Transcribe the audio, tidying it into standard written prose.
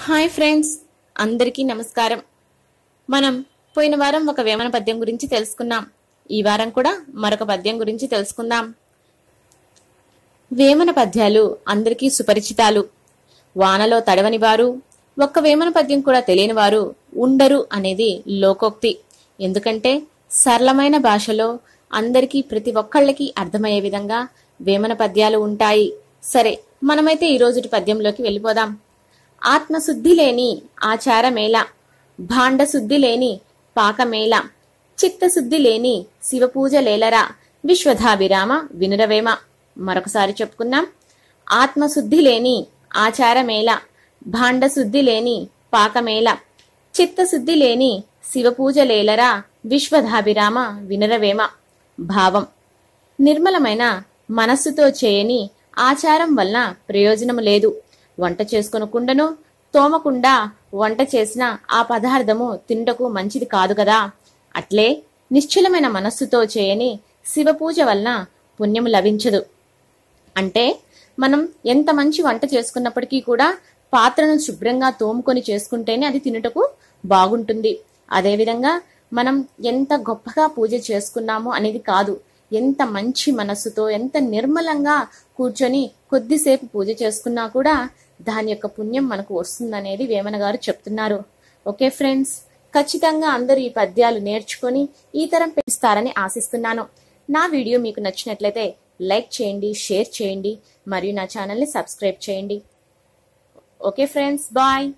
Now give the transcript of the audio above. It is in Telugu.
హాయ్ ఫ్రెండ్స్, అందరికీ నమస్కారం. మనం పోయిన వారం ఒక వేమన పద్యం గురించి తెలుసుకున్నాం. ఈ వారం కూడా మరొక పద్యం గురించి తెలుసుకుందాం. వేమన పద్యాలు అందరికీ సుపరిచితాలు. వానలో తడవని వారు, ఒక్క వేమన పద్యం కూడా తెలియని వారు ఉండరు అనేది లోకోక్తి. ఎందుకంటే సరళమైన భాషలో అందరికీ ప్రతి ఒక్కళ్ళకి అర్థమయ్యే విధంగా వేమన పద్యాలు ఉంటాయి. సరే, మనమైతే ఈ రోజుటి పద్యంలోకి వెళ్ళిపోదాం. ఆత్మశుద్ధి లేని ఆచారమేళ, భాండశుద్ధి లేని పాకమేళ, చిత్తశుద్ధి లేని శివపూజ లేలరా, విశ్వధాభిరామ వినురవేమ. మరొకసారి చెప్పుకుందాం. ఆత్మశుద్ధి లేని ఆచారమేళ, భాండశుద్ధి లేని పాకమేళ, చిత్తశుద్ధి లేని శివపూజ లేలరా, విశ్వధాభిరామ వినురవేమ. భావం: నిర్మలమైన మనస్సుతో చేయని ఆచారం వలన ప్రయోజనము లేదు. వంట చేసుకుని కుండను తోమకుండా వంట చేసిన ఆ పదార్థము తినుటకు మంచిది కాదు కదా. అట్లే నిశ్చలమైన మనస్సుతో చేయని శివపూజ వలన పుణ్యము లభించదు. అంటే మనం ఎంత మంచి వంట చేసుకున్నప్పటికీ కూడా పాత్రను శుభ్రంగా తోముకొని చేసుకుంటేనే అది తినుటకు బాగుంటుంది. అదేవిధంగా మనం ఎంత గొప్పగా పూజ చేసుకున్నామో అనేది కాదు, ఎంత మంచి మనస్సుతో ఎంత నిర్మలంగా కూర్చొని కొద్దిసేపు పూజ చేసుకున్నా కూడా దాని యొక్క పుణ్యం మనకు వస్తుందనేది వేమన గారు చెప్తున్నారు. ఓకే ఫ్రెండ్స్, ఖచ్చితంగా అందరూ ఈ పద్యాలు నేర్చుకొని ఈ తరం పెంచుతారని ఆశిస్తున్నాను. నా వీడియో మీకు నచ్చినట్లయితే లైక్ చేయండి, షేర్ చేయండి, మరియు నా ఛానల్ని సబ్స్క్రైబ్ చేయండి. Okay friends, bye.